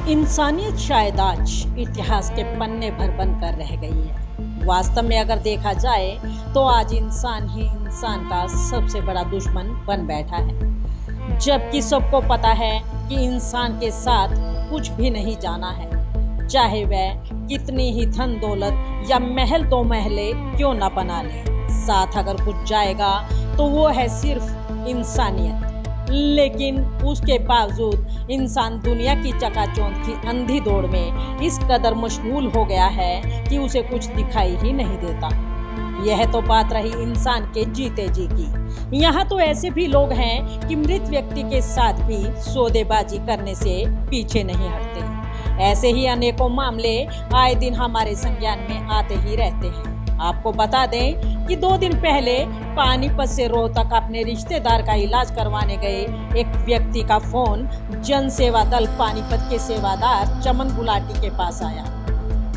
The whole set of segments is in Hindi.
इंसानियत शायद आज इतिहास के पन्ने भर बनकर रह गई है। वास्तव में अगर देखा जाए तो आज इंसान ही इंसान का सबसे बड़ा दुश्मन बन बैठा है, जबकि सबको पता है कि इंसान के साथ कुछ भी नहीं जाना है, चाहे वह कितनी ही धन दौलत या महल दो महले क्यों न बना ले। साथ अगर कुछ जाएगा तो वो है सिर्फ इंसानियत। लेकिन उसके बावजूद इंसान दुनिया की चकाचौंध की अंधी दौड़ में इस कदर मशगूल हो गया है कि उसे कुछ दिखाई ही नहीं देता। यह तो बात रही इंसान के जीते जी की। यहाँ तो ऐसे भी लोग हैं कि मृत व्यक्ति के साथ भी सौदेबाजी करने से पीछे नहीं हटते। ऐसे ही अनेकों मामले आए दिन हमारे संज्ञान में आते ही रहते हैं। आपको बता दें कि 2 दिन पहले पानीपत से रोहतक अपने रिश्तेदार का इलाज करवाने गए एक व्यक्ति का फोन जन सेवा दल पानीपत के सेवादार चमन गुलाटी के पास आया,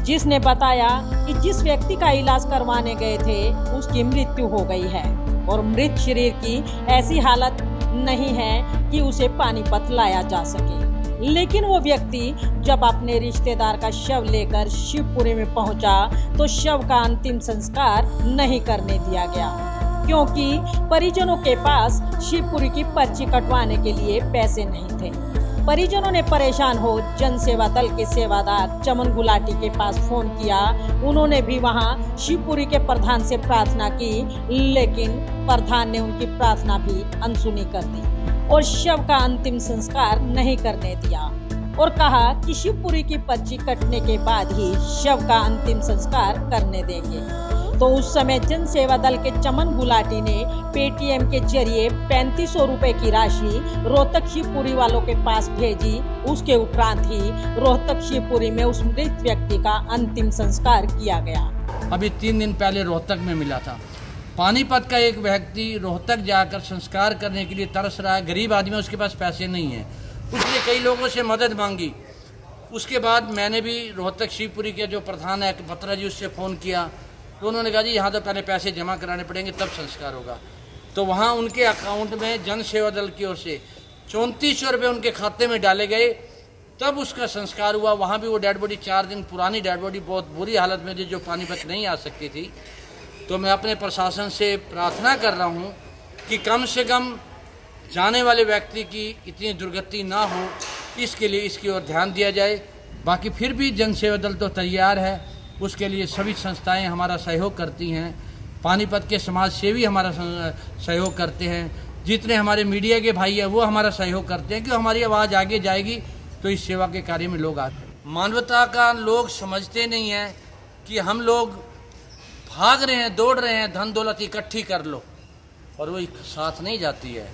जिसने बताया कि जिस व्यक्ति का इलाज करवाने गए थे उसकी मृत्यु हो गई है और मृत शरीर की ऐसी हालत नहीं है कि उसे पानीपत लाया जा सके। लेकिन वो व्यक्ति जब अपने रिश्तेदार का शव लेकर शिवपुरी में पहुंचा तो शव का अंतिम संस्कार नहीं करने दिया गया, क्योंकि परिजनों के पास शिवपुरी की पर्ची कटवाने के लिए पैसे नहीं थे। परिजनों ने परेशान हो जन सेवा दल के सेवादार चमन गुलाटी के पास फोन किया। उन्होंने भी वहां शिवपुरी के प्रधान से प्रार्थना की, लेकिन प्रधान ने उनकी प्रार्थना भी अनसुनी कर दी और शव का अंतिम संस्कार नहीं करने दिया और कहा कि शिवपुरी की पर्ची कटने के बाद ही शव का अंतिम संस्कार करने देंगे। तो उस समय जन सेवा दल के चमन गुलाटी ने पेटीएम के जरिए 3500 रुपए की राशि रोहतक शिवपुरी वालों के पास भेजी। उसके उपरांत ही रोहतक शिवपुरी में उस मृत व्यक्ति का अंतिम संस्कार किया गया। अभी 3 दिन पहले रोहतक में मिला था। पानीपत का एक व्यक्ति रोहतक जाकर संस्कार करने के लिए तरस रहा है। गरीब आदमी, उसके पास पैसे नहीं है, उसने कई लोगों से मदद मांगी। उसके बाद मैंने भी रोहतक शिवपुरी के जो प्रधान है बत्रा जी, उससे फ़ोन किया तो उन्होंने कहा जी यहाँ तो पहले पैसे जमा कराने पड़ेंगे तब संस्कार होगा। तो वहाँ उनके अकाउंट में जन सेवा दल की ओर से 3400 रुपये उनके खाते में डाले गए, तब उसका संस्कार हुआ। वहाँ भी वो डेड बॉडी 4 दिन पुरानी डेड बॉडी बहुत बुरी हालत में थी, जो पानीपत नहीं आ सकती थी। तो मैं अपने प्रशासन से प्रार्थना कर रहा हूँ कि कम से कम जाने वाले व्यक्ति की इतनी दुर्गति ना हो, इसके लिए इसकी ओर ध्यान दिया जाए। बाकी फिर भी जन सेवा दल तो तैयार है, उसके लिए सभी संस्थाएं हमारा सहयोग करती हैं। पानीपत के समाज सेवी हमारा सहयोग करते हैं, जितने हमारे मीडिया के भाई हैं वो हमारा सहयोग करते हैं कि हमारी आवाज़ आगे जाएगी तो इस सेवा के कार्य में लोग आते हैं। मानवता का लोग समझते नहीं हैं कि हम लोग भाग रहे हैं, दौड़ रहे हैं, धन दौलत इकट्ठी कर लो, और वो साथ नहीं जाती है।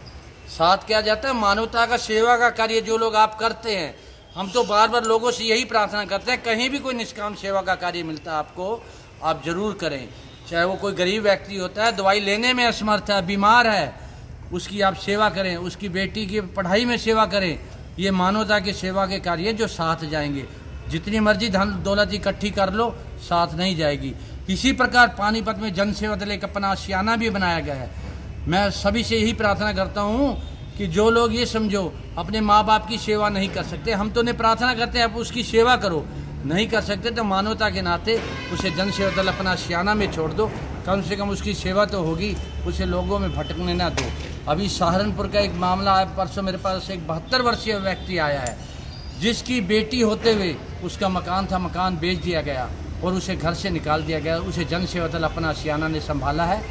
साथ क्या जाता है? मानवता का सेवा का कार्य जो लोग आप करते हैं। हम तो बार बार लोगों से यही प्रार्थना करते हैं, कहीं भी कोई निष्काम सेवा का कार्य मिलता है आपको, आप जरूर करें। चाहे वो कोई गरीब व्यक्ति होता है, दवाई लेने में असमर्थ है, बीमार है, उसकी आप सेवा करें, उसकी बेटी की पढ़ाई में सेवा करें। ये मानवता की सेवा के कार्य जो साथ जाएंगे। जितनी मर्जी धन दौलत इकट्ठी कर लो, साथ नहीं जाएगी। इसी प्रकार पानीपत में जन सेवा दल एक अपना आशियाना भी बनाया गया है। मैं सभी से यही प्रार्थना करता हूँ कि जो लोग ये समझो अपने माँ बाप की सेवा नहीं कर सकते, हम तो उन्हें प्रार्थना करते हैं आप उसकी सेवा करो, नहीं कर सकते तो मानवता के नाते उसे जन सेवा दल अपना आशियाना में छोड़ दो, कम से कम उसकी सेवा तो होगी, उसे लोगों में भटकने ना दो। अभी सहारनपुर का एक मामला है, परसों मेरे पास एक 72 वर्षीय व्यक्ति आया है, जिसकी बेटी होते हुए उसका मकान था, मकान बेच दिया गया और उसे घर से निकाल दिया गया। उसे जन सेवा दल अपना आशियाना ने संभाला है।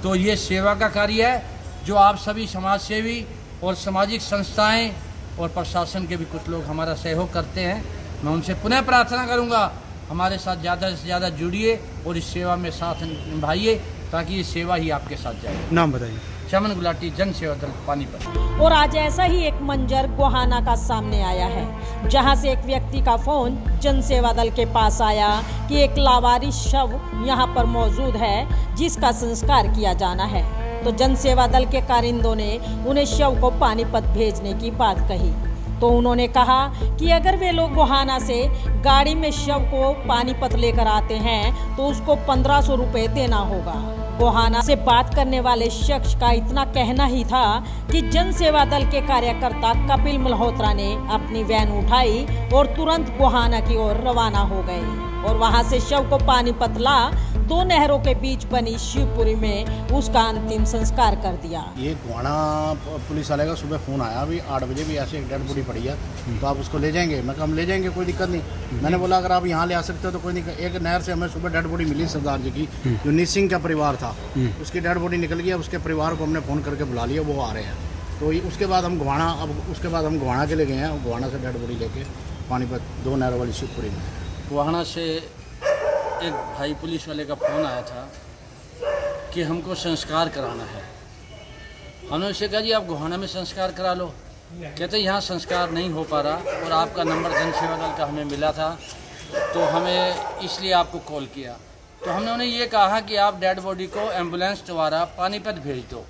तो ये सेवा का कार्य है जो आप सभी समाज सेवी और सामाजिक संस्थाएं और प्रशासन के भी कुछ लोग हमारा सहयोग करते हैं। मैं उनसे पुनः प्रार्थना करूंगा हमारे साथ ज़्यादा से ज़्यादा जुड़िए और इस सेवा में साथ निभाइए, ताकि ये सेवा ही आपके साथ जाए। नाम बताइए। चमन गुलाटी, जन सेवा दल पानीपत। और आज ऐसा ही एक मंजर गोहाना का सामने आया है, जहां से एक व्यक्ति का फोन जन सेवा दल के पास आया कि एक लावारिस शव यहां पर मौजूद है जिसका संस्कार किया जाना है। तो जन सेवा दल के कारिंदों ने उन्हें शव को पानीपत भेजने की बात कही। तो उन्होंने कहा कि अगर वे लोग गोहाना से गाड़ी में शव को पानीपत लेकर आते हैं तो उसको 1500 रुपये देना होगा। गोहाना से बात करने वाले शख्स का इतना कहना ही था कि जन सेवा दल के कार्यकर्ता कपिल मल्होत्रा ने अपनी वैन उठाई और तुरंत गोहाना की ओर रवाना हो गए और वहां से शव को पानीपत ला 2 नहरों के बीच बनी शिवपुरी में उसका अंतिम संस्कार कर दिया। ये गोहाना पुलिस वाले का सुबह फ़ोन आया, अभी 8 बजे भी ऐसे एक डेड बॉडी पड़ी है, तो आप उसको ले जाएंगे? मैं कहा हम ले जाएंगे, कोई दिक्कत नहीं। मैंने बोला अगर आप यहाँ ले आ सकते हो तो कोई नहीं। एक नहर से हमें सुबह डेड बॉडी मिली सरदार जी की, जो नीत सिंह का परिवार था, उसकी डेड बॉडी निकल गई। उसके परिवार को हमने फ़ोन करके बुला लिया, वो आ रहे हैं। तो उसके बाद हम गोहाना के लिए गए हैं। गोहाना से डेड बॉडी लेके पानीपत 2 नहर वाली शिवपुरी में। गोहाना से एक भाई पुलिस वाले का फ़ोन आया था कि हमको संस्कार कराना है। हमने उससे कहा जी आप गोहाना में संस्कार करा लो। कहते यहाँ संस्कार नहीं हो पा रहा और आपका नंबर जन सेवा दल का हमें मिला था, तो हमें इसलिए आपको कॉल किया। तो हमने उन्हें ये कहा कि आप डेड बॉडी को एम्बुलेंस द्वारा पानीपत भेज दो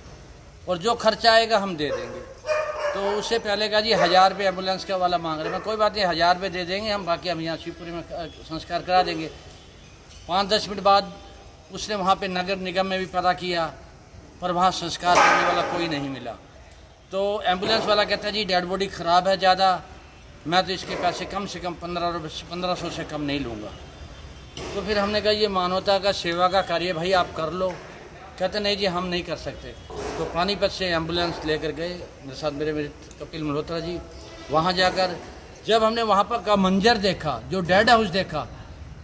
और जो खर्चा आएगा हम दे देंगे। तो उससे पहले कहा जी 1000 रुपये एम्बुलेंस का वाला मांग रहे हैं। मैं कोई बात नहीं, 1000 रुपये दे देंगे हम, बाकी हम यहाँ शिवपुरी में संस्कार करा देंगे। 5-10 मिनट बाद उसने वहाँ पे नगर निगम में भी पता किया, पर वहाँ संस्कार करने वाला कोई नहीं मिला। तो एम्बुलेंस वाला कहता है जी डेड बॉडी ख़राब है ज़्यादा, मैं तो इसके पैसे कम से कम 1500 से कम नहीं लूँगा। तो फिर हमने कहा ये मानवता का सेवा का कार्य भाई आप कर लो। कहते नहीं जी हम नहीं कर सकते। तो पानीपत से एम्बुलेंस लेकर गए, मेरे साथ मेरे कपिल मल्होत्रा जी। वहाँ जाकर जब हमने वहाँ पर का मंजर देखा, जो डेड हाउस देखा,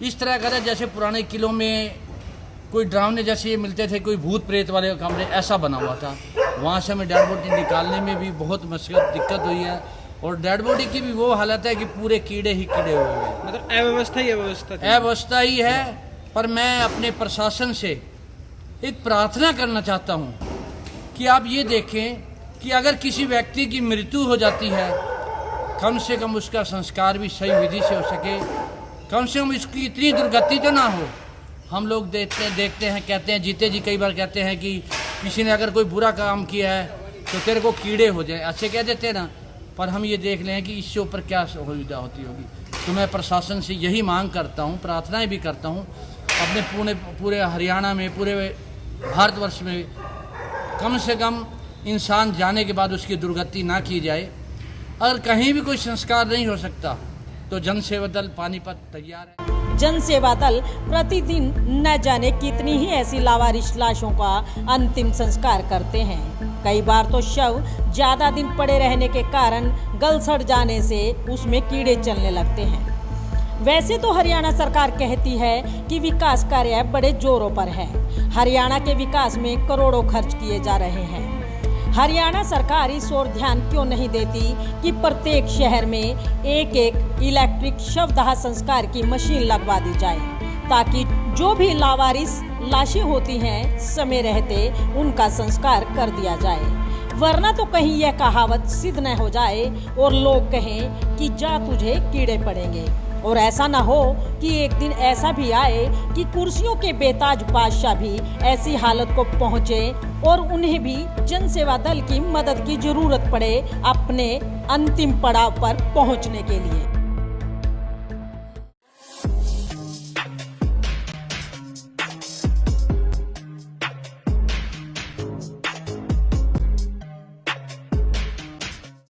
इस तरह का जैसे पुराने किलों में कोई ड्रावने जैसे ये मिलते थे, कोई भूत प्रेत वाले कमरे, ऐसा बना हुआ था। वहाँ से हमें डेड बॉडी निकालने में भी बहुत दिक्कत हुई है और डेड बॉडी की भी वो हालत है कि पूरे कीड़े ही कीड़े हुए हैं। मतलब अव्यवस्था ही है। पर मैं अपने प्रशासन से एक प्रार्थना करना चाहता हूँ कि आप ये देखें कि अगर किसी व्यक्ति की मृत्यु हो जाती है, कम से कम उसका संस्कार भी सही विधि से हो सके, कम से कम इसकी इतनी दुर्गति तो ना हो। हम लोग देखते हैं, कहते हैं, जीते जी कई बार कहते हैं कि किसी ने अगर कोई बुरा काम किया है तो तेरे को कीड़े हो जाए, अच्छे कह देते हैं ना। पर हम ये देख लें कि इससे ऊपर क्या सुविधा होती होगी। तो मैं प्रशासन से यही मांग करता हूँ, प्रार्थनाएं भी करता हूँ अपने पूरे हरियाणा में, पूरे भारतवर्ष में कम से कम इंसान जाने के बाद उसकी दुर्गति ना की जाए। अगर कहीं भी कोई संस्कार नहीं हो सकता तो जन सेवा दल पानीपत तैयार है। जन सेवा दल प्रतिदिन न जाने कितनी ही ऐसी लावारिश लाशों का अंतिम संस्कार करते हैं। कई बार तो शव ज्यादा दिन पड़े रहने के कारण गल सड़ जाने से उसमें कीड़े चलने लगते हैं। वैसे तो हरियाणा सरकार कहती है कि विकास कार्य बड़े जोरों पर है, हरियाणा के विकास में करोड़ों खर्च किए जा रहे हैं। हरियाणा सरकार इस ओर ध्यान क्यों नहीं देती कि प्रत्येक शहर में एक इलेक्ट्रिक शवदाह संस्कार की मशीन लगवा दी जाए, ताकि जो भी लावारिस लाशें होती हैं समय रहते उनका संस्कार कर दिया जाए। वरना तो कहीं यह कहावत सिद्ध न हो जाए और लोग कहें कि जा तुझे कीड़े पड़ेंगे। और ऐसा ना हो कि एक दिन ऐसा भी आए कि कुर्सियों के बेताज बादशाह भी ऐसी हालत को पहुंचे और उन्हें भी जन सेवा दल की मदद की जरूरत पड़े अपने अंतिम पड़ाव पर पहुंचने के लिए।